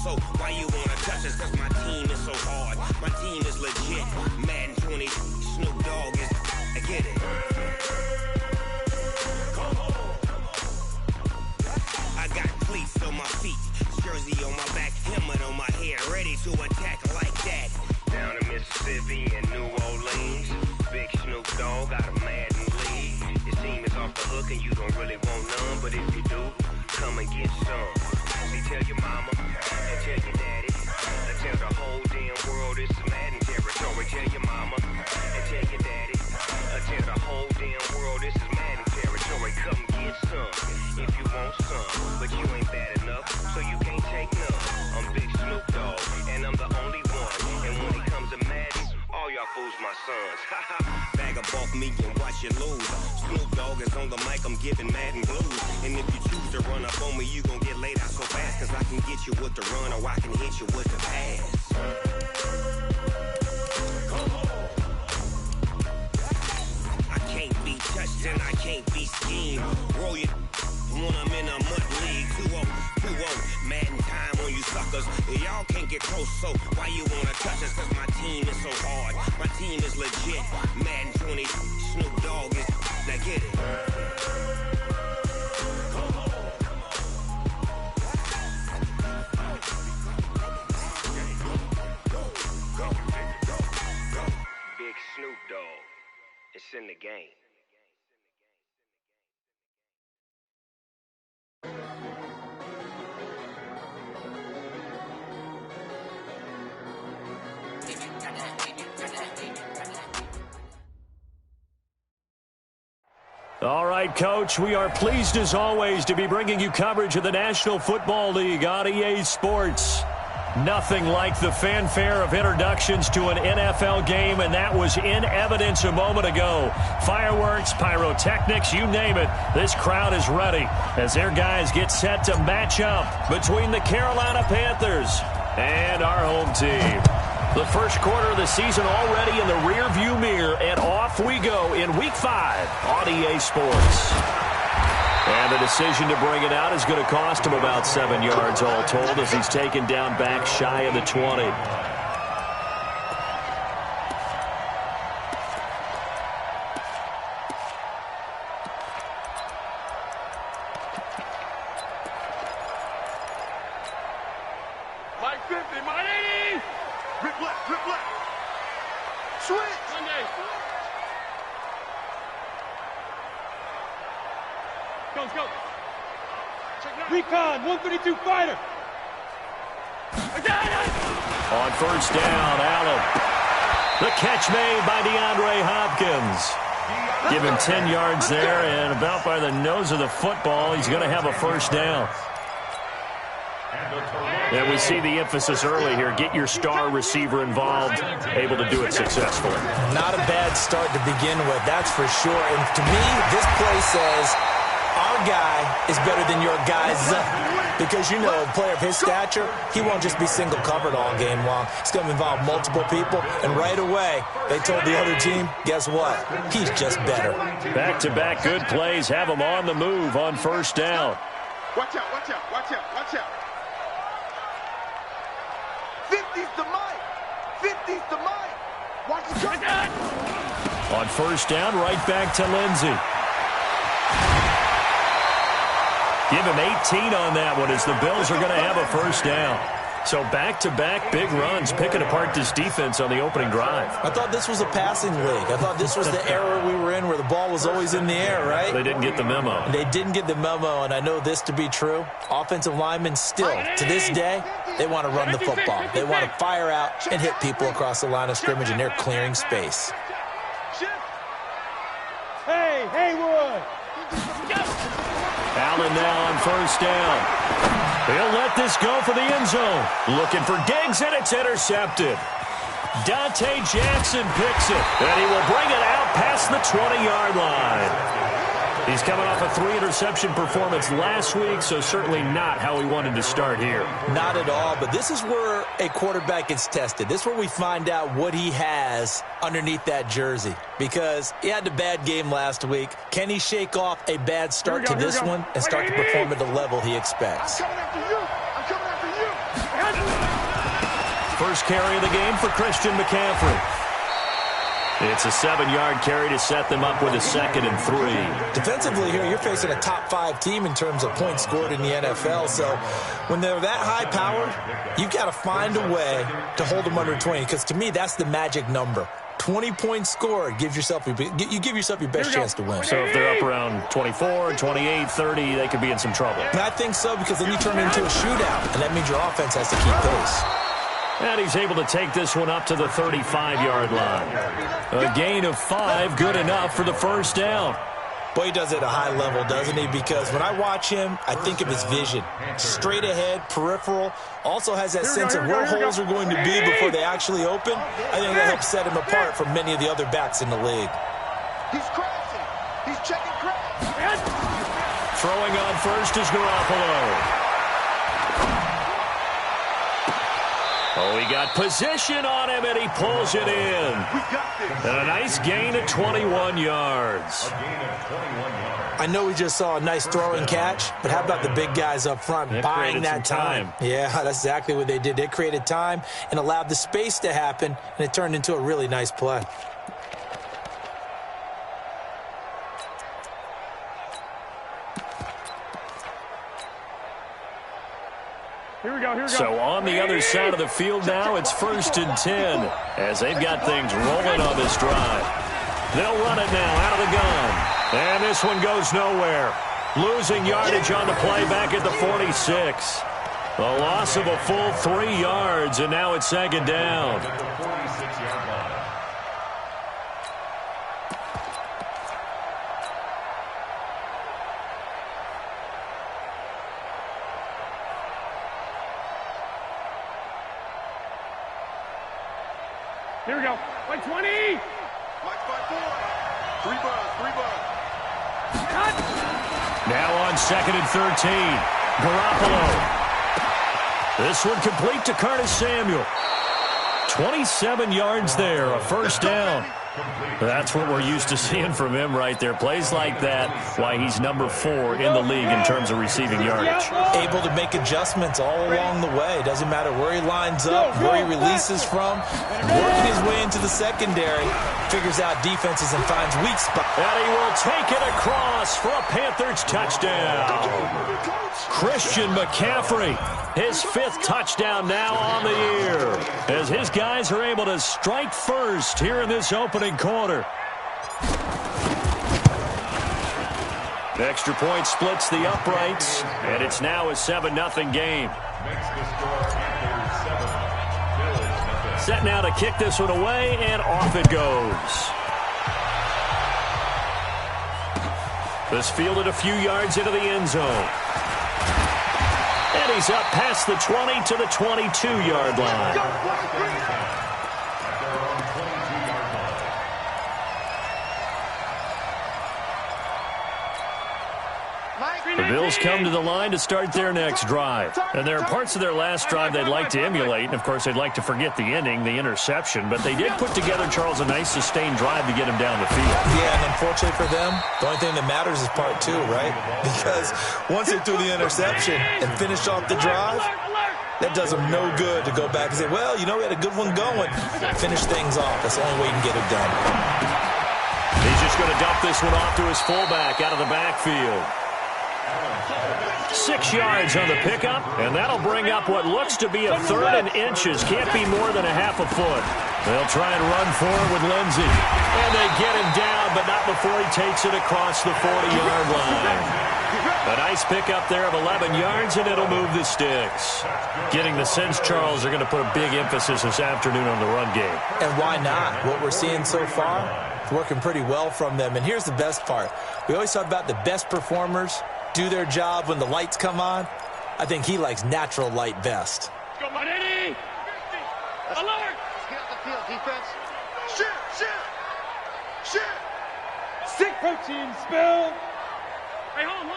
so why you wanna touch us? Cause my team is so hard. My team is legit. Madden 20, Snoop Dogg is, I get it. I got cleats on my feet, jersey on my back, helmet on my head, ready to attack like that. Down in Mississippi and New Orleans, big Snoop Dogg got a Madden league. Your team is off the hook and you don't really want none, but if you do, come and get some. See, tell your mama and tell your daddy, and tell the whole damn world it's Madden territory. Tell your mama and tell your daddy, and tell the whole damn world this is Madden territory. Come get some if you want some, but you ain't bad enough, so you can't take none. I'm Big Snoop Dogg, and I'm the only one. And when it comes to Madden, all y'all fools my sons. Bag up off me and watch you lose. Snoop Dogg is on the mic, I'm giving Madden blues. And if you choose to run up on me, you gon' get laid out so fast. Cause I can get you with the run or I can hit you with the pass. I can't be touched and I can't be schemed. Roll you when I'm in a mud league. 2-0, 2-0, Madden time on you suckers. Y'all can't get close, so why you wanna touch us? Cause my team is so hard. My team is legit. Madden 20, Snoop Dogg is, now get it. Big Snoop Dogg, it's in the game. All right, Coach, we are pleased as always to be bringing you coverage of the National Football League on EA Sports. Nothing like the fanfare of introductions to an NFL game, and that was in evidence a moment ago. Fireworks, pyrotechnics, you name it. This crowd is ready as their guys get set to match up between the Carolina Panthers and our home team. The first quarter of the season already in the rearview mirror, and off we go in Week 5 on EA Sports. And the decision to bring it out is going to cost him about 7 yards all told as he's taken down back shy of the 20. Mike 50, Mike 80! Rip left, rip left. Switch! Sunday. Go, go. Recon, 132 fighter. On first down, Allen. The catch made by DeAndre Hopkins. Give him 10 yards there, and about by the nose of the football, he's going to have a first down. And we see the emphasis early here. Get your star receiver involved, able to do it successfully. Not a bad start to begin with, that's for sure. And to me, this play says our guy is better than your guys. Because, you know, a player of his stature, he won't just be single covered all game long. It's going to involve multiple people. And right away, they told the other team, guess what? He's just better. Back-to-back good plays have him on the move on first down. Watch out, watch out, watch out, watch out. 50's the mic. 50's the mic. Watch it go. On first down, right back to Lindsey. Give him 18 on that one as the Bills are going to have a first down. So back-to-back big runs, picking apart this defense on the opening drive. I thought this was a passing league. I thought this was the era we were in where the ball was always in the air, right? They didn't get the memo. They didn't get the memo, and I know this to be true. Offensive linemen still, to this day, they want to run the football. They want to fire out and hit people across the line of scrimmage, and they're clearing space. Hey, Haywood! Allen now on first down. He'll let this go for the end zone. Looking for Diggs, and it's intercepted. Dante Jackson picks it, and he will bring it out past the 20-yard line. He's coming off a 3-interception performance last week, so certainly not how he wanted to start here. Not at all, but this is where a quarterback gets tested. This is where we find out what he has underneath that jersey, because he had a bad game last week. Can he shake off a bad start to this one and start to perform at the level he expects? I'm coming after you. I'm coming after you. first carry of the game for Christian McCaffrey. It's a 7-yard carry to set them up with a 2nd and 3. Defensively here, you're facing a top-5 team in terms of points scored in the NFL. So when they're that high-powered, you've got to find a way to hold them under 20. Because to me, that's the magic number. 20 points scored, you give yourself your best chance to win. So if they're up around 24, 28, 30, they could be in some trouble. And I think so, because then you turn it into a shootout, and that means your offense has to keep pace. And he's able to take this one up to the 35-yard line. A gain of 5, good enough for the first down. Boy, he does it at a high level, doesn't he? Because when I watch him, I think of his vision. Straight ahead, peripheral. Also has that sense of where holes are going to be before they actually open. I think that helps set him apart from many of the other backs in the league. He's crashing. He's checking crash. Throwing on first is Garoppolo. Oh, he got position on him, and he pulls it in. And a nice gain of 21 yards. I know we just saw a nice throwing catch, but how about the big guys up front buying that time? Yeah, that's exactly what they did. They created time and allowed the space to happen, and it turned into a really nice play. Here we go. So on the other side of the field now, it's 1st and 10 as they've got things rolling on this drive. They'll run it now out of the gun. And this one goes nowhere. Losing yardage on the play back at the 46. A loss of a full 3 yards, and now it's 2nd down. Here we go. Like 20. Like 5-4. 3 balls. Cut. Now on 2nd and 13. Garoppolo. This one complete to Curtis Samuel. 27 yards there, a first down. That's what we're used to seeing from him right there. Plays like that, why he's number 4 in the league in terms of receiving yardage. Able to make adjustments all along the way. Doesn't matter where he lines up, where he releases from. Working his way into the secondary. Figures out defenses and finds weak spots. And he will take it across for a Panthers touchdown. Christian McCaffrey, his 5th touchdown now on the year, as his guys are able to strike first here in this opening quarter. The extra point splits the uprights, and it's now a 7-0 game. Set now to kick this one away, and off it goes. This fielded a few yards into the end zone. And he's up past the 20 to the 22-yard line. The Bills come to the line to start their next drive. And there are parts of their last drive they'd like to emulate. And, of course, they'd like to forget the ending, the interception. But they did put together, Charles, a nice sustained drive to get him down the field. Yeah, and unfortunately for them, the only thing that matters is part 2, right? Because once they threw the interception and finished off the drive, that does them no good to go back and say, well, you know, we had a good one going. Finish things off. That's the only way you can get it done. He's just going to dump this one off to his fullback out of the backfield. 6 yards on the pickup, and that'll bring up what looks to be a 3rd and inches. Can't be more than a half a foot. They'll try and run forward with Lindsey. And they get him down, but not before he takes it across the 40-yard line. A nice pickup there of 11 yards, and it'll move the sticks. Getting the sense, Charles, they're going to put a big emphasis this afternoon on the run game. And why not? What we're seeing so far, it's working pretty well from them. And here's the best part. We always talk about the best performers do their job when the lights come on. I think he likes natural light best. Go, Manini! Alert! Let's get off the field, defense. Shit! Sick protein spill! Hey, home!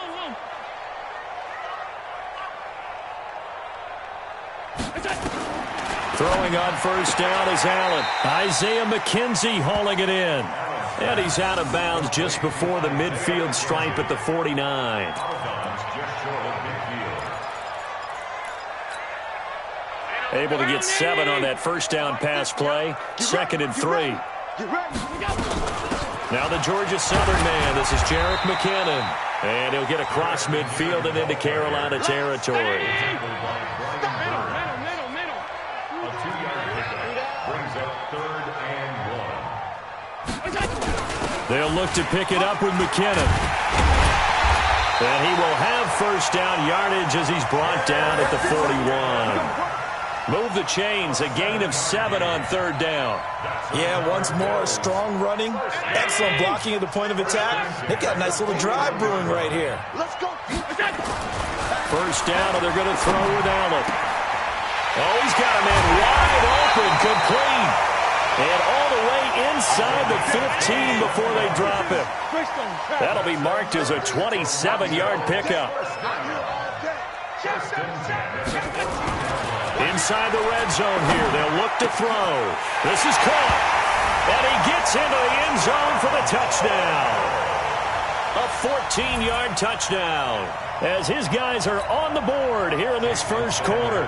Throwing on first down is Allen. Isaiah McKenzie hauling it in. And he's out of bounds just before the midfield stripe at the 49. Able to get 7 on that first down pass play. 2nd and 3. Now the Georgia Southern man. This is Jerick McKinnon. And he'll get across midfield and into Carolina territory. They'll look to pick it up with McKinnon. And he will have first down yardage as he's brought down at the 41. Move the chains, a gain of 7 on 3rd down. Yeah, once more, strong running, excellent blocking at the point of attack. They've got a nice little drive brewing right here. Let's go. First down, and they're going to throw with Allen. Oh, he's got a man wide open, complete. And all the way inside the 15 before they drop him. That'll be marked as a 27-yard pickup. Inside the red zone here, they'll look to throw. This is caught. And he gets into the end zone for the touchdown. A 14-yard touchdown as his guys are on the board here in this first quarter.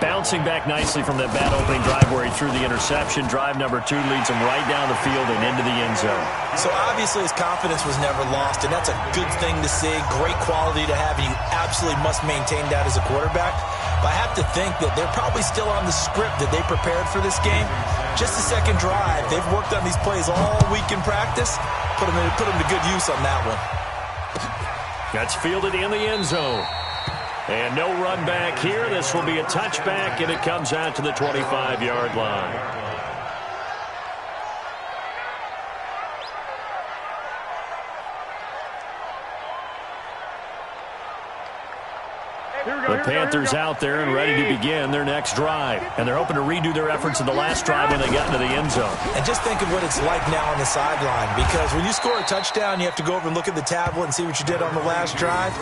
Bouncing back nicely from that bad opening drive where he threw the interception. Drive number 2 leads him right down the field and into the end zone. So obviously his confidence was never lost, and that's a good thing to see. Great quality to have, and you absolutely must maintain that as a quarterback. But I have to think that they're probably still on the script that they prepared for this game. Just the second drive. They've worked on these plays all week in practice. Put them to good use on that one. That's fielded in the end zone. And no run back here. This will be a touchback, and it comes out to the 25-yard line. The Panthers out there and ready to begin their next drive. And they're hoping to redo their efforts in the last drive when they got into the end zone. And just think of what it's like now on the sideline, because when you score a touchdown, you have to go over and look at the tablet and see what you did on the last drive.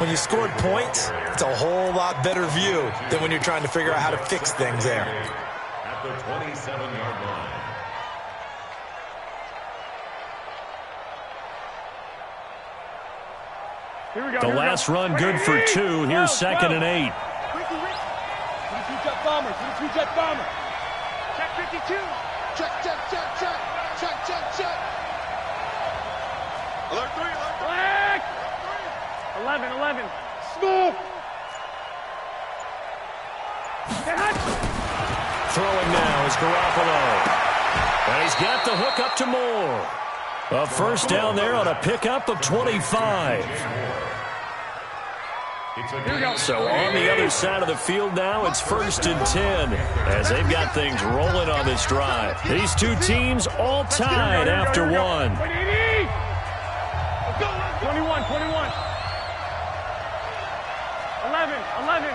When you scored points, it's a whole lot better view than when you're trying to figure out how to fix things there. At the 27-yard line. The last run good for 2. Here's 2nd and 8. 22-jet bomber. 22-jet bomber. Check 52. Check. Alert 3. Black. 11. Smooth. Throwing now is Garoppolo. And he's got the hook up to Moore. A first down there on a pickup of 25. So on the other side of the field now, it's 1st and 10 as they've got things rolling on this drive. These two teams all tied after 1. 21. Eleven.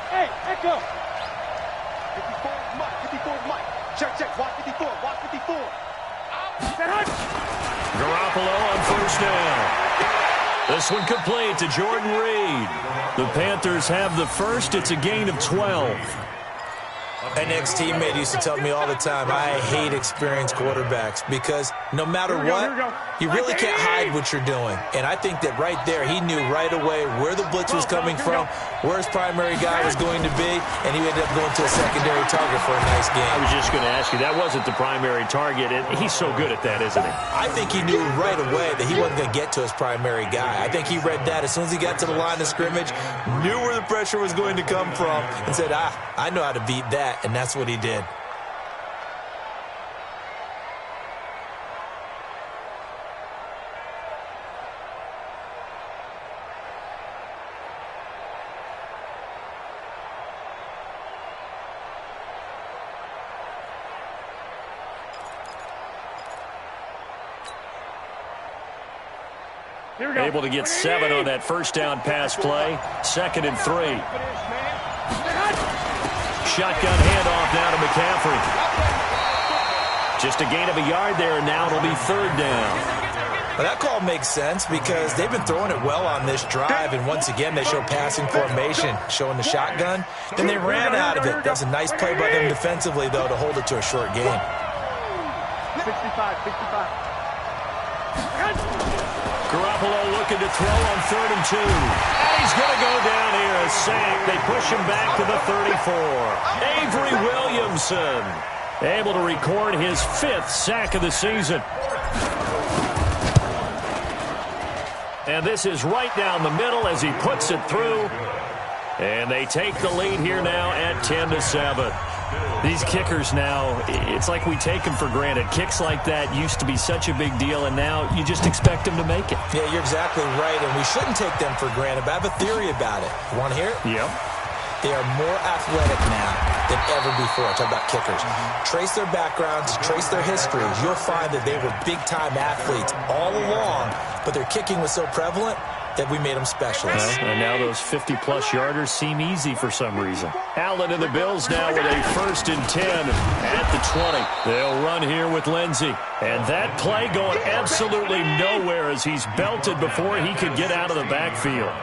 Hey, Echo. 54 is Mike. Check. Watch 54. Garoppolo on first down. This one complete to Jordan Reed. The Panthers have the first. It's a gain of 12. An ex-teammate used to tell me all the time, I hate experienced quarterbacks because no matter what, you really can't hide what you're doing. And I think that right there, he knew right away where the blitz was coming from, where his primary guy was going to be, and he ended up going to a secondary target for a nice game. I was just going to ask you, that wasn't the primary target, and he's so good at that, isn't he? I think he knew right away that he wasn't going to get to his primary guy. I think he read that as soon as he got to the line of scrimmage, knew where the pressure was going to come from, and said, I know how to beat that. And that's what he did. Able to get 7 on that first down pass play. 2nd and 3. Shotgun handoff now to McCaffrey. Just a gain of a yard there, and now it'll be 3rd down. Well, that call makes sense because they've been throwing it well on this drive, and once again they show passing formation, showing the shotgun. Then they ran out of it. That was a nice play by them defensively, though, to hold it to a short gain. 65. Garoppolo looking to throw on 3rd and 2. And he's going to go down here. A sack. They push him back to the 34. Avery Williamson able to record his 5th sack of the season. And this is right down the middle as he puts it through. And they take the lead here now at 10-7. These kickers now, it's like we take them for granted. Kicks like that used to be such a big deal, and now you just expect them to make it. Yeah, you're exactly right, and we shouldn't take them for granted, but I have a theory about it. You want to hear it? Yep. They are more athletic now than ever before. Talk about kickers. Trace their backgrounds, trace their histories. You'll find that they were big-time athletes all along, but their kicking was so prevalent that we made them specialists. Well, and now those 50-plus yarders seem easy for some reason. Allen and the Bills now with a 1st and 10 at the 20. They'll run here with Lindsey. And that play going absolutely nowhere as he's belted before he could get out of the backfield.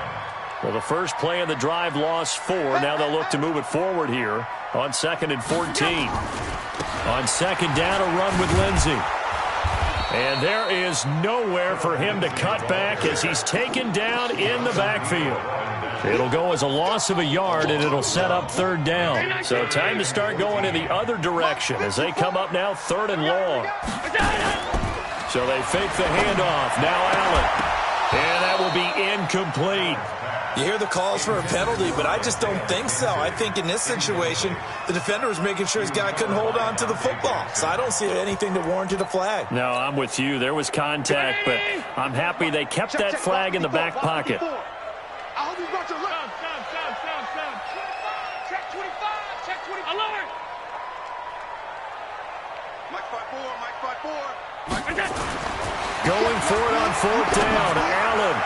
Well, the first play of the drive lost 4. Now they'll look to move it forward here on 2nd and 14. On 2nd down, a run with Lindsey. And there is nowhere for him to cut back as he's taken down in the backfield. It'll go as a loss of a yard, and it'll set up 3rd down. So time to start going in the other direction as they come up now 3rd and long. So they fake the handoff. Now Allen. And that will be incomplete. You hear the calls for a penalty, but I just don't think so. I think in this situation, the defender was making sure his guy couldn't hold on to the football. So I don't see anything that warranted a flag. No, I'm with you. There was contact, but I'm happy they kept that flag in the back pocket. I hope you brought your look. Check 25. Check 25. Alert. Mike 5-4. Going for it on 4th down. Allen.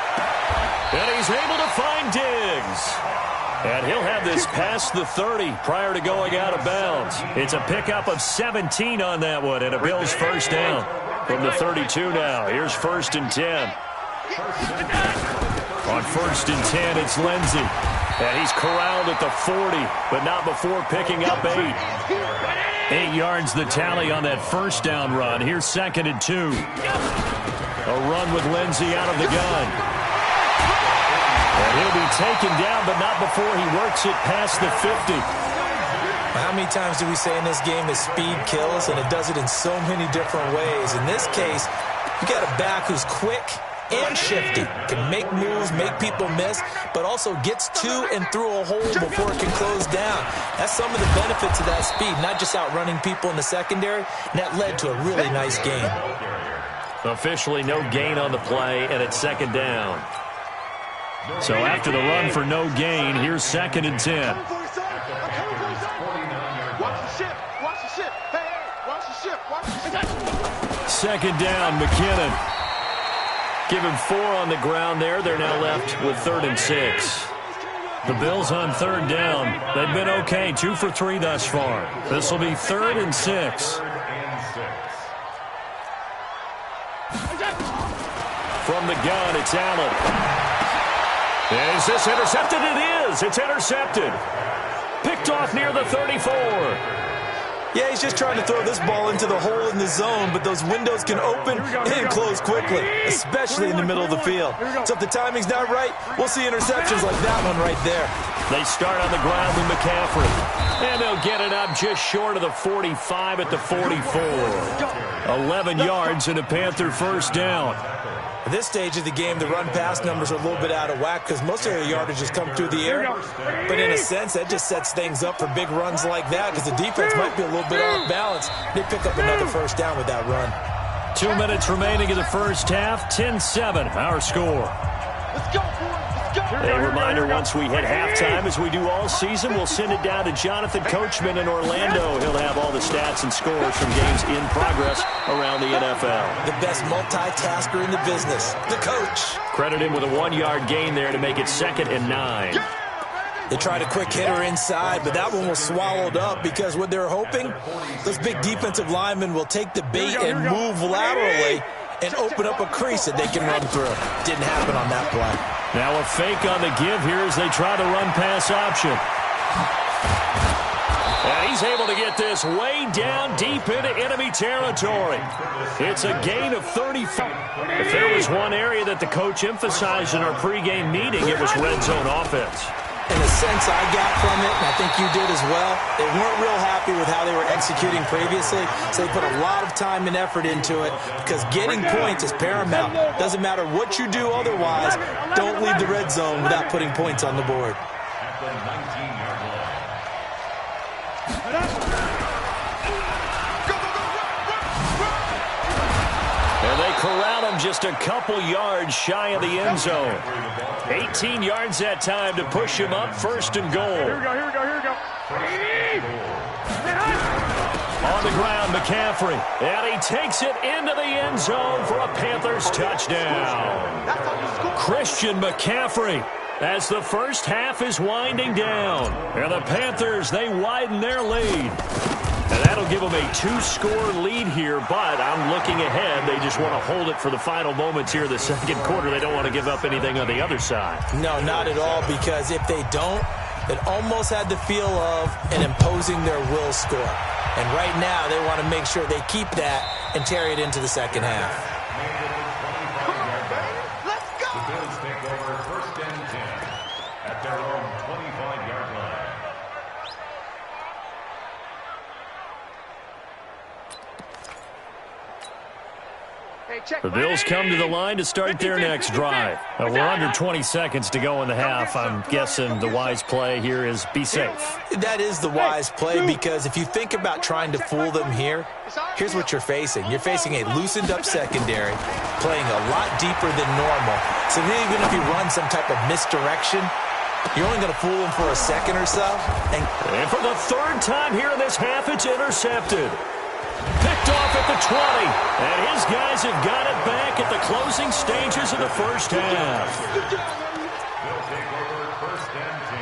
And he's able to find Diggs. And he'll have this past the 30 prior to going out of bounds. It's a pickup of 17 on that one and a Bills 1st down from the 32 now. Here's 1st and 10. On 1st and 10, it's Lindsey. And he's corralled at the 40, but not before picking up 8. 8 yards the tally on that 1st down run. Here's 2nd and 2. A run with Lindsey out of the gun. And he'll be taken down, but not before he works it past the 50. How many times do we say in this game that speed kills, and it does it in so many different ways? In this case, you got a back who's quick and shifty, can make moves, make people miss, but also gets to and through a hole before it can close down. That's some of the benefits of that speed, not just outrunning people in the secondary, and that led to a really nice game. Officially no gain on the play, and it's 2nd down. So after the run for no gain, here's 2nd and 10. Watch the ship. Watch the ship. Hey, watch the ship. Watch the ship. 2nd down, McKinnon. Give him 4 on the ground there. They're now left with 3rd and 6. The Bills on 3rd down. They've been okay, 2 for 3 thus far. This will be 3rd and 6. From the gun, it's Allen. Is this intercepted? It is. It's intercepted. Picked off near the 34. Yeah, he's just trying to throw this ball into the hole in the zone, but those windows can open and close quickly, especially in the middle of the field. So if the timing's not right, we'll see interceptions like that one right there. They start on the ground with McCaffrey. And they'll get it up just short of the 45 at the 44. 11 yards and a Panther 1st down. At this stage of the game, the run-pass numbers are a little bit out of whack because most of their yardage has come through the air. But in a sense, that just sets things up for big runs like that because the defense might be a little bit off balance. They pick up another 1st down with that run. 2 minutes remaining in the 1st half. 10-7, our score. Let's go, boys. Let's go. A reminder, once we hit halftime, as we do all season, we'll send it down to Jonathan Coachman in Orlando. He'll have all the stats and scores from games in progress around the NFL. The best multitasker in the business, the coach. Credit him with a 1-yard gain there to make it 2nd and 9. They tried a quick hitter inside, but that one was swallowed up because what they're hoping, those big defensive linemen will take the bait and move laterally and open up a crease that they can run through. Didn't happen on that play. Now a fake on the give here as they try the run-pass option. And he's he's able to get this way down deep into enemy territory. It's a gain of 35. If there was one area that the coach emphasized in our pregame meeting, it was red zone offense. In a sense I got from it, and I think you did as well, they weren't real happy with how they were executing previously, so they put a lot of time and effort into it because getting points is paramount. Doesn't matter what you do otherwise, don't leave the red zone without putting points on the board. At the 19-yard line. And they corral him just a couple yards shy of the end zone. 18 yards that time to push him up, first and goal. Here we go. On the ground, McCaffrey. And he takes it into the end zone for a Panthers touchdown. Christian McCaffrey, as the first half is winding down. And the Panthers, they widen their lead. And that'll give them a two-score lead here, but I'm looking ahead. They just want to hold it for the final moments here of the second quarter. They don't want to give up anything on the other side. No, not at all, because if they don't, it almost had the feel of an imposing their will score. And right now, they want to make sure they keep that and carry it into the second half. Let's go! The Bills take over first and 10 at their own 25-yard line. The Bills come to the line to start their next drive. We're under 20 seconds to go in the half. I'm guessing the wise play here is be safe. That is the wise play, because if you think about trying to fool them here, here's what you're facing. You're facing a loosened up secondary, playing a lot deeper than normal. So even if you run some type of misdirection, you're only going to fool them for a second or so. And for the third time here in this half, it's intercepted. Picked off at the 20, and his guys have got it back at the closing stages of the first half. They'll take over first and 10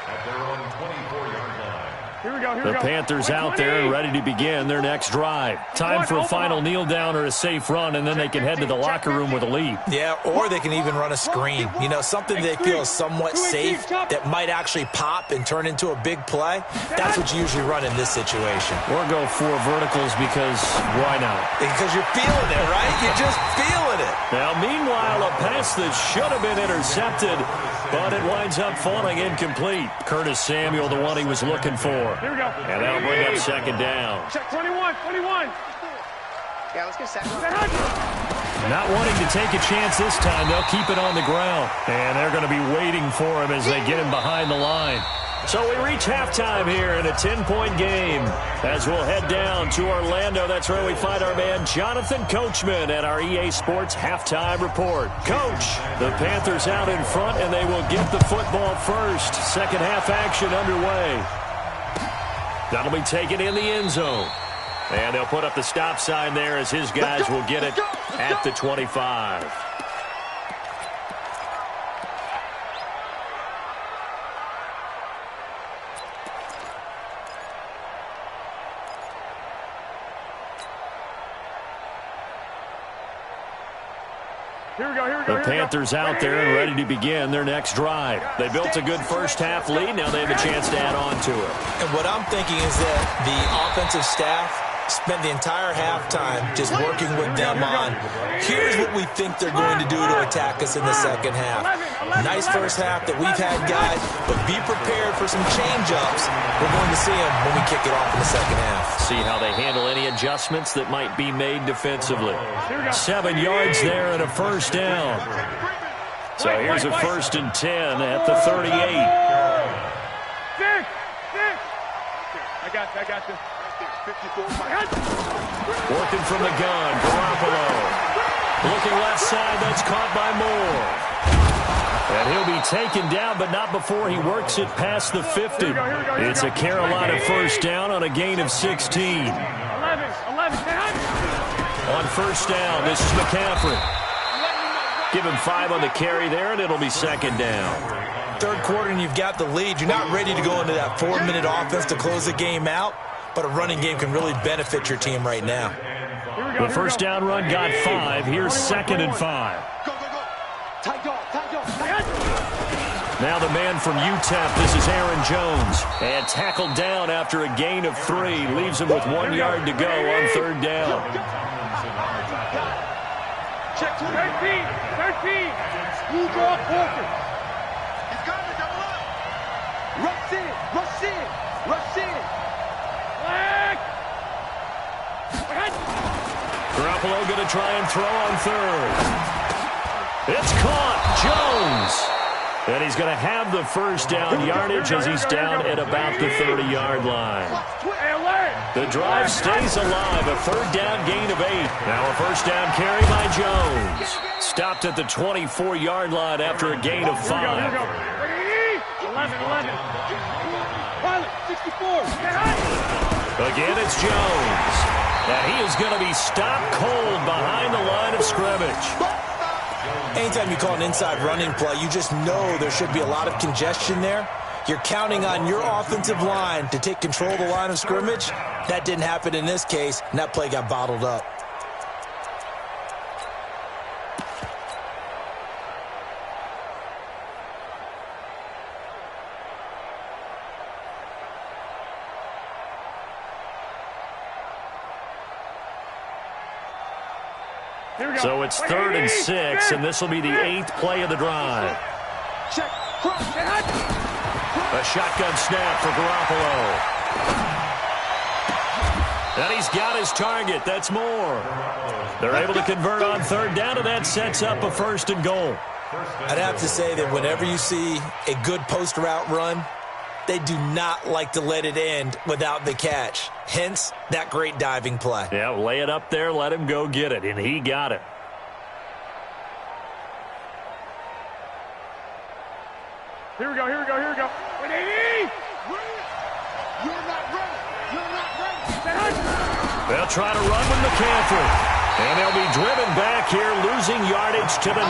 at their own 24-yard line. Here we go. The Panthers out there and ready to begin their next drive. Time for a final kneel down or a safe run, and then they can head to the locker room with a lead. Yeah, or they can even run a screen. You know, something they feel is somewhat safe that might actually pop and turn into a big play. That's what you usually run in this situation. Or go for verticals because why not? Because you're feeling it, right? You're just feeling it. Now, meanwhile, a pass that should have been intercepted, but it winds up falling incomplete. Curtis Samuel, the one he was looking for. Here we go. And that'll bring up second down. Check 21. Yeah, let's get second. Not wanting to take a chance this time, they'll keep it on the ground. And they're going to be waiting for him as they get him behind the line. So we reach halftime here in a 10-point game. As we'll head down to Orlando, that's where we find our man Jonathan Coachman at our EA Sports Halftime Report. Coach, the Panthers out in front, and they will get the football first. Second half action underway. That'll be taken in the end zone. And they'll put up the stop sign there as his guys will get it at the 25. The Panthers out there and ready to begin their next drive. They built a good first half lead. Now they have a chance to add on to it. And what I'm thinking is that the offensive staff spent the entire halftime just working with them on, here's what we think they're going to do to attack us in the second half. Nice first half that we've had, guys, but be prepared for some change-ups. We're going to see them when we kick it off in the second half. See how they handle any adjustments that might be made defensively. 7 yards there and a first down. So here's a first and 10 at the 38. Dick! I got this. Working from the gun, Garoppolo. Looking left side, that's caught by Moore. And he'll be taken down, but not before he works it past the 50. It's a Carolina first down on a gain of 16. 11. On first down, this is McCaffrey. Give him 5 on the carry there, and it'll be second down. Third quarter, and you've got the lead. You're not ready to go into that 4-minute offense to close the game out, but a running game can really benefit your team right now. The first down run got 5. Here's second and 5. Now the man from UTEP, this is Aaron Jones. And tackled down after a gain of 3. Leaves him with 1 yard to go on third down. Check 13. 13. You draw quarter. He's got to double up. Rush in. Rush in. Rush in. Flag. Garoppolo going to try and throw on third. It's caught. Jones. And he's going to have the first down yardage as he's down at about the 30-yard line. The drive stays alive. A third down gain of 8. Now a first down carry by Jones. Stopped at the 24-yard line after a gain of 5. 11. Pilot, 64. Again, it's Jones. And he is going to be stopped cold behind the line of scrimmage. Anytime you call an inside running play, you just know there should be a lot of congestion there. You're counting on your offensive line to take control of the line of scrimmage. That didn't happen in this case, and that play got bottled up. So it's 3rd and 6, and this will be the 8th play of the drive. Check. A shotgun snap for Garoppolo. And he's got his target. That's more. They're able to convert on third down, and that sets up a 1st and goal. I'd have to say that whenever you see a good post route run, they do not like to let it end without the catch. Hence, that great diving play. Yeah, lay it up there, let him go get it, and he got it. Here we go. 180. You're not ready. They'll try to run with McCaffrey. And they'll be driven back here, losing yardage to the 9.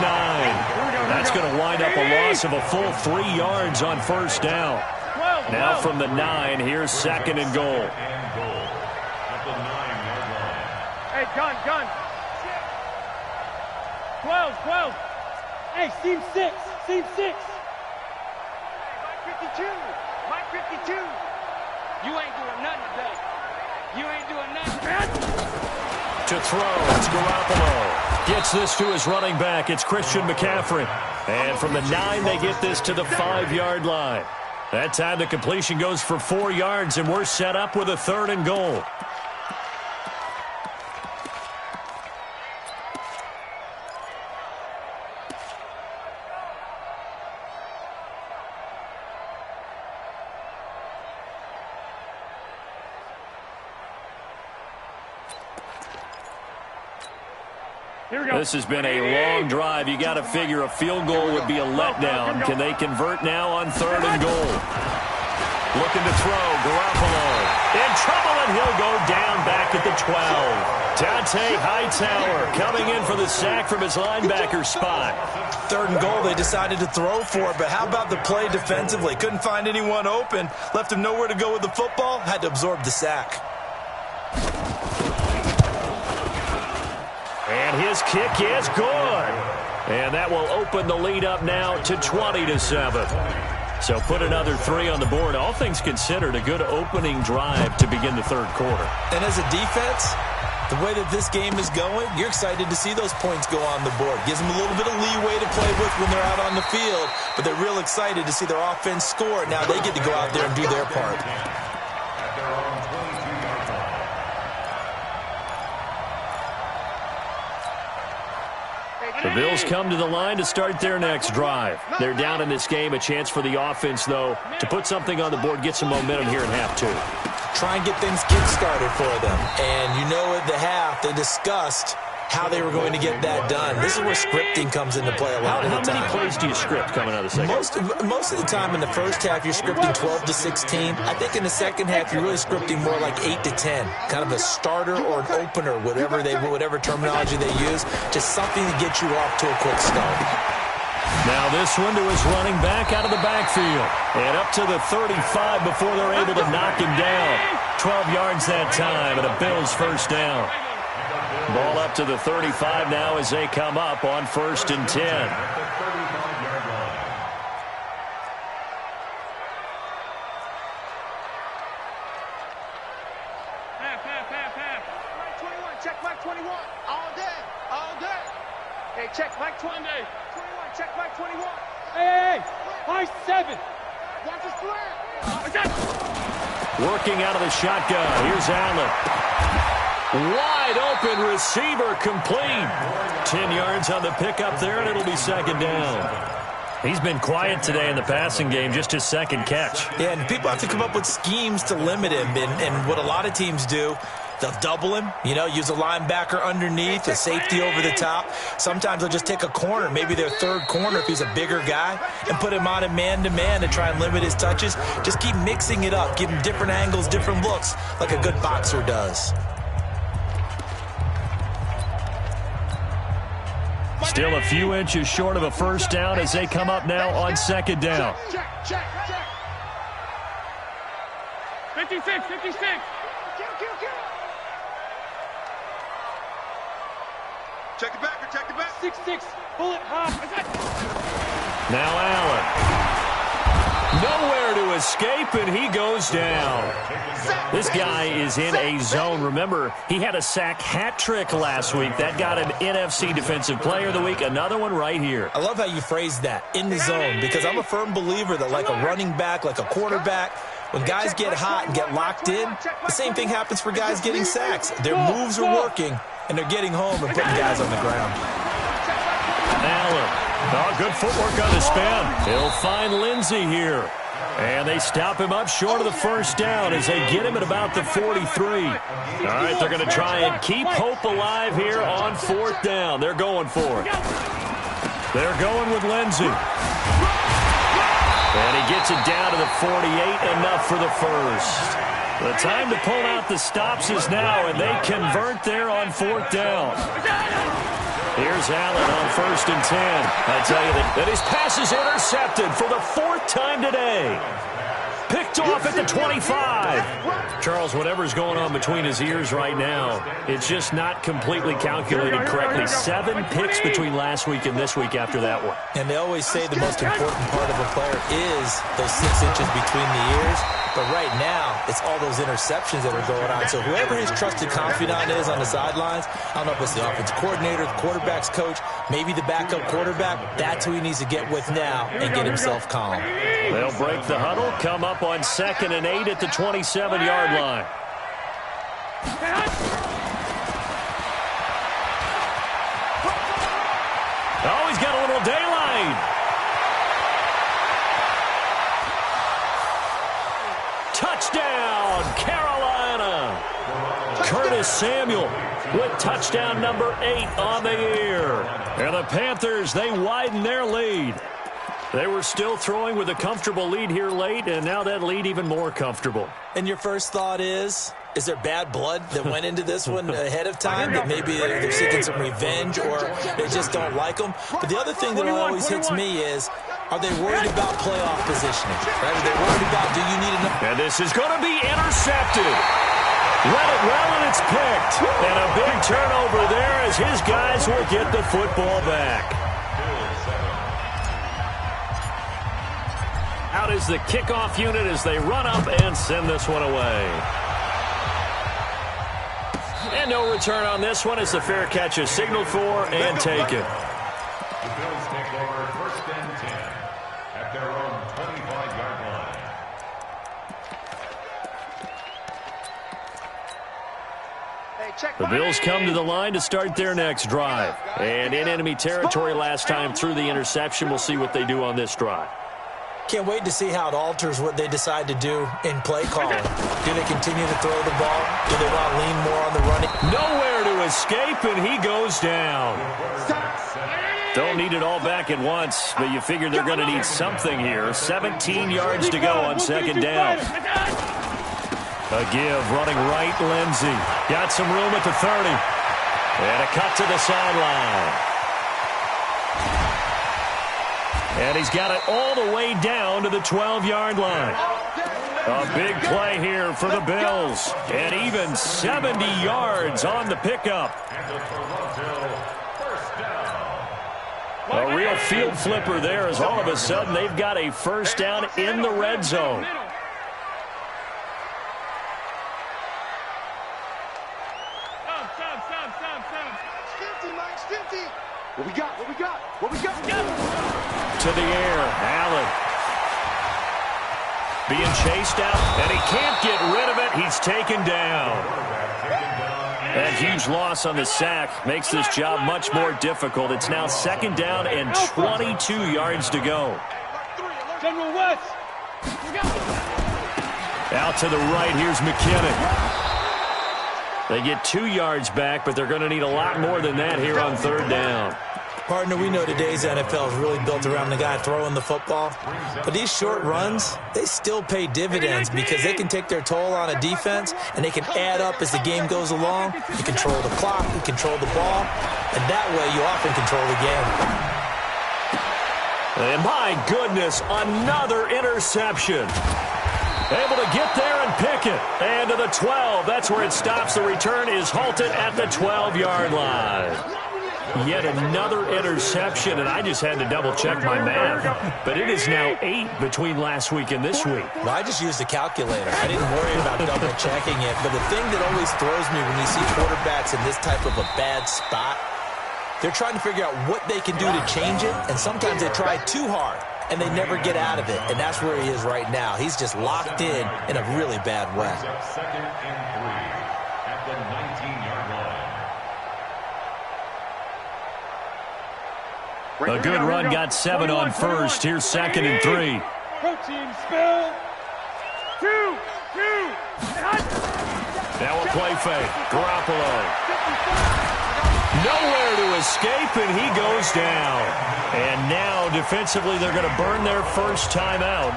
That's going to wind up a loss of a full 3 yards on first down. Now from the 9, here's 2nd and goal. Hey, gun. 12. Hey, seam 6. Mike 52. You ain't doing nothing today. To throw, it's Garoppolo. Gets this to his running back. It's Christian McCaffrey. And from the 9, they get this to the 5-yard line. That time the completion goes for 4 yards, and we're set up with a 3rd and goal. This has been a long drive. You got to figure a field goal would be a letdown. Can they convert now on 3rd and goal? Looking to throw. Garoppolo in trouble, and he'll go down back at the 12. Dante Hightower coming in for the sack from his linebacker spot. 3rd and goal, they decided to throw for it, but how about the play defensively? Couldn't find anyone open. Left him nowhere to go with the football. Had to absorb the sack. And his kick is good. And that will open the lead up now to 20-7. So put another 3 on the board. All things considered, a good opening drive to begin the 3rd quarter. And as a defense, the way that this game is going, you're excited to see those points go on the board. Gives them a little bit of leeway to play with when they're out on the field. But they're real excited to see their offense score. Now they get to go out there and do their part. The Bills come to the line to start their next drive. They're down in this game. A chance for the offense, though, to put something on the board, get some momentum here in half 2. Try and get things kick-started for them. And you know at the half, they discussed how they were going to get that done. This is where scripting comes into play a lot of the time. How many plays do you script coming out of the second? Most of the time in the first half, you're scripting 12 to 16. I think in the second half, you're really scripting more like 8 to 10. Kind of a starter or an opener, whatever terminology they use. Just something to get you off to a quick start. Now this one to his running back out of the backfield. And up to the 35 before they're able to knock him down. 12 yards that time, and a Bills first down. Ball up to the 35 now as they come up on 1st and 10. check Mike 21. All day, all day. Hey, check Mike 20. 21, check Mike 21. Hey, Mike 7. Watch his flag. Working out of the shotgun. Here's Allen. Wide open receiver complete. 10 yards on the pickup there, and it'll be second down. He's been quiet today in the passing game, just his second catch. Yeah, and people have to come up with schemes to limit him. And what a lot of teams do, they'll double him, use a linebacker underneath, a safety over the top. Sometimes they'll just take a corner, maybe their third corner if he's a bigger guy, and put him on a man-to-man to try and limit his touches. Just keep mixing it up, give him different angles, different looks, like a good boxer does. Still a few inches short of a first down as they come up now on second down. Check. 56, 56. Kill. Check it back, check it back. 6-6, bullet hop. Now Allen. Nowhere to escape, and he goes down. This guy is in a zone. Remember, he had a sack hat trick last week. That got him NFC Defensive Player of the Week. Another one right here. I love how you phrased that, in the zone, because I'm a firm believer that like a running back, like a quarterback, when guys get hot and get locked in, the same thing happens for guys getting sacks. Their moves are working, and they're getting home and putting guys on the ground. Allen. Oh, good footwork on the spin. He'll find Lindsey here. And they stop him up short of the first down as they get him at about the 43. All right, they're going to try and keep hope alive here on fourth down. They're going for it. They're going with Lindsey. And he gets it down to the 48, enough for the first. The time to pull out the stops is now, and they convert there on fourth down. Here's Allen on 1st and 10. I tell you that his pass is intercepted for the 4th time today. Picked off at the 25. Charles, whatever's going on between his ears right now, it's just not completely calculated correctly. 7 picks between last week and this week after that one. And they always say the most important part of a player is those 6 inches between the ears. But right now, it's all those interceptions that are going on. So whoever his trusted confidant is on the sidelines, I don't know if it's the offensive coordinator, the quarterback's coach, maybe the backup quarterback, that's who he needs to get with now and get himself calm. They'll break the huddle, come up on 2nd and 8 at the 27-yard line. Oh, he's got a little daylight. Touchdown, Carolina. Curtis Samuel with touchdown number 8 on the year. And the Panthers, they widen their lead. They were still throwing with a comfortable lead here late, and now that lead even more comfortable. And your first thought is there bad blood that went into this one ahead of time, that maybe they're seeking some revenge or they just don't like them? But the other thing that always hits me is, are they worried about playoff positioning? Right? Are they worried about, do you need enough? And this is going to be intercepted. Read it well, and it's picked. And a big turnover there as his guys will get the football back. Out is the kickoff unit as they run up and send this one away. And no return on this one as the fair catch is signaled for and taken. The Bills take over 1st and 10 at their own 25-yard line. The Bills come to the line to start their next drive. And in enemy territory last time through the interception. We'll see what they do on this drive. Can't wait to see how it alters what they decide to do in play calling. Do they continue to throw the ball? Do they want to lean more on the running? Nowhere to escape, and he goes down. Don't need it all back at once, but you figure they're going to need something here. 17 yards to go on 2nd down. A give, running right, Lindsey. Got some room at the 30. And a cut to the sideline. And he's got it all the way down to the 12-yard line. A big play here for the Bills. And even 70 yards on the pickup. A real field flipper there as all of a sudden they've got a first down in the red zone. Max, 50. What we got? What we got? What we got? To the air, Allen. Being chased out, and he can't get rid of it. He's taken down. That huge loss on the sack makes this job much more difficult. It's now 2nd down and 22 yards to go. General West. Out to the right, here's McKinnon. They get 2 yards back, but they're going to need a lot more than that here on 3rd down. Partner, we know today's NFL is really built around the guy throwing the football. But these short runs, they still pay dividends because they can take their toll on a defense, and they can add up as the game goes along. You control the clock, you control the ball, and that way you often control the game. And my goodness, another interception. Able to get there and pick it. And to the 12. That's where it stops. The return is halted at the 12-yard line. Yet another interception, and I just had to double-check my math. But it is now 8 between last week and this week. Well, I just used a calculator. I didn't worry about double-checking it. But the thing that always throws me when you see quarterbacks in this type of a bad spot, they're trying to figure out what they can do to change it, and sometimes they try too hard, and they never get out of it. And that's where he is right now. He's just locked in a really bad way. 2nd and 3 at the 19-yard line. A good run got 7 on first. Here's 2nd and 3. Protein spill. 2. Now a play fake. Garoppolo. Nowhere to escape, and he goes down. And now, defensively, they're going to burn their first timeout.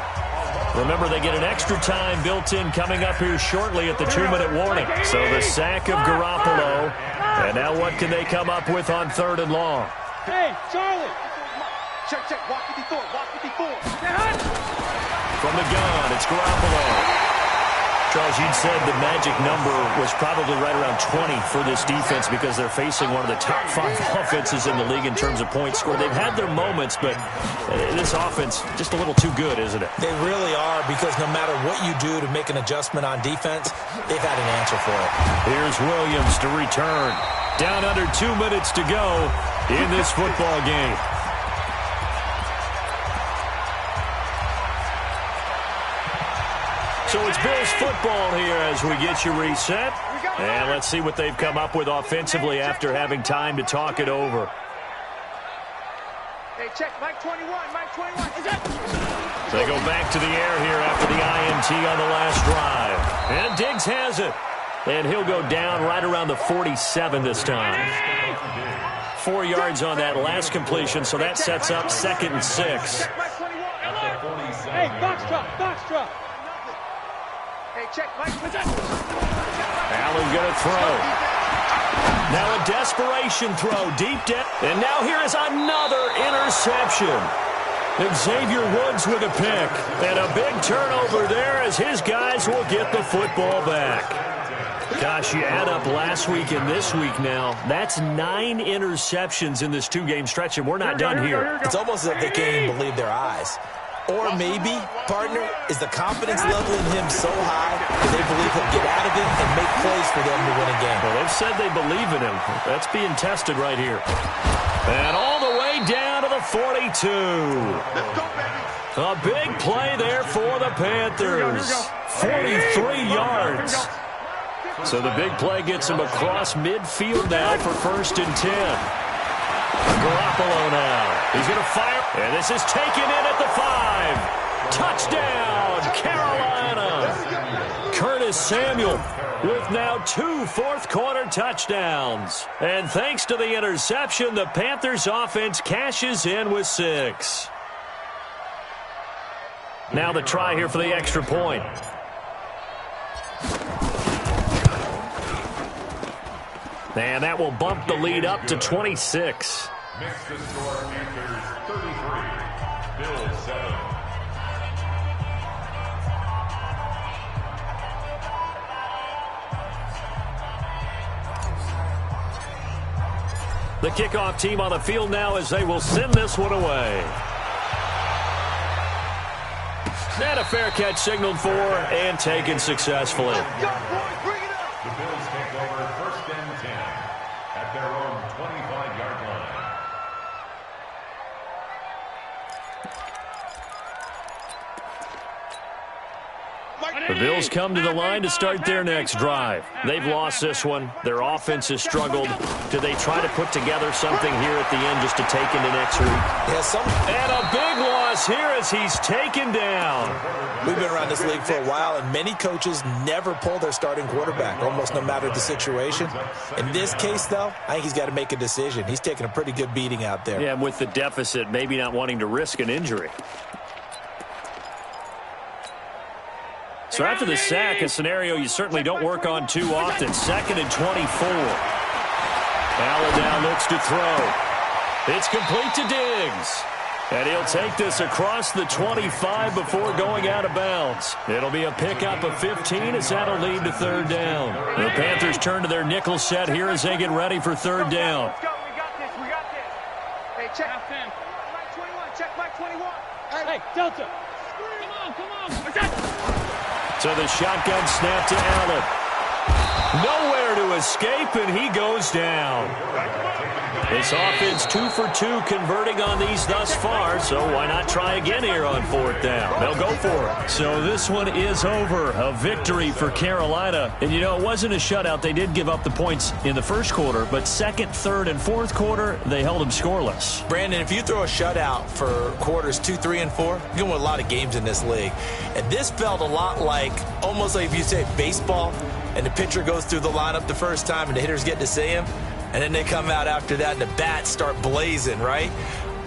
Remember, they get an extra time built in coming up here shortly at the 2-minute warning. So the sack of Garoppolo. And now what can they come up with on 3rd and long? Hey, Charlie. Check, walk 54, walk 54. From the gun, it's Garoppolo. Charles, you'd said the magic number was probably right around 20 for this defense because they're facing one of the top 5 offenses in the league in terms of points scored. They've had their moments, but this offense just a little too good, isn't it? They really are, because no matter what you do to make an adjustment on defense, they've had an answer for it. Here's Williams to return. Down under 2 minutes to go in this football game. So it's Bills football here as we get you reset. And let's see what they've come up with offensively after having time to talk it over. Hey, check, Mike 21, Mike 21. Is that? They go back to the air here after the INT on the last drive. And Diggs has it. And he'll go down right around the 47 this time. 4 yards on that last completion, so that sets up 2nd and 6. Hey, box drop. Hey, check, Mike. Allen going to throw. Now a desperation throw deep down. And now here is another interception. Xavier Woods with a pick. And a big turnover there as his guys will get the football back. Gosh, you add up last week and this week now. That's 9 interceptions in this 2-game stretch, and we're not done here. It's almost as if they can't even believe their eyes. Or maybe, partner, is the confidence level in him so high that they believe he'll get out of it and make plays for them to win a game. Well, they've said they believe in him. That's being tested right here. And all the way down to the 42. A big play there for the Panthers. 43 yards. So the big play gets him across midfield now for 1st and 10. Garoppolo now. He's going to fire. And this is taken in at the 5. Touchdown, Carolina. Curtis Samuel with now 2 fourth-quarter touchdowns. And thanks to the interception, the Panthers offense cashes in with 6. Now the try here for the extra point. And that will bump the lead up to 26. Makes the score Panthers 33, Bills 7. The kickoff team on the field now as they will send this one away. And a fair catch signaled for and taken successfully. The Bills take over 1st and 10 at their own 25-yard Bills come to the line to start their next drive. They've lost this one. Their offense has struggled. Do they try to put together something here at the end just to take into next week? And a big loss here as he's taken down. We've been around this league for a while, and many coaches never pull their starting quarterback, almost no matter the situation. In this case, though, I think he's got to make a decision. He's taking a pretty good beating out there. Yeah, with the deficit, maybe not wanting to risk an injury. So after the sack, a scenario you certainly don't work on too often. 2nd and 24. Allen now looks to throw. It's complete to Diggs. And he'll take this across the 25 before going out of bounds. It'll be a pickup of 15 as that'll lead to 3rd down. The Panthers turn to their nickel set here as they get ready for 3rd down. Let's go. We got this. We got this. Hey, check. Mike 21. Check Mike 21. Hey, Delta. Come on. So the shotgun snap to Allen. Nowhere to escape, and he goes down. This offense 2 for 2 converting on these thus far, so why not try again here on 4th down? They'll go for it. So this one is over. A victory for Carolina. And, you know, it wasn't a shutout. They did give up the points in the first quarter, but 2nd, 3rd, and 4th quarter, they held them scoreless. Brandon, if you throw a shutout for quarters 2, 3, and 4, you're going to win a lot of games in this league. And this felt a lot like, almost like if you say baseball, and the pitcher goes through the lineup the first time and the hitters get to see him, and then they come out after that and the bats start blazing, right?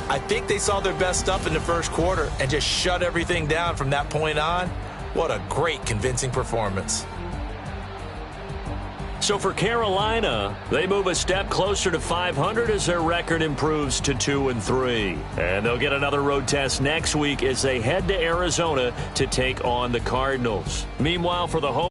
I think they saw their best stuff in the first quarter and just shut everything down from that point on. What a great, convincing performance. So for Carolina, they move a step closer to 500 as their record improves to 2-3. And they'll get another road test next week as they head to Arizona to take on the Cardinals. Meanwhile, for the home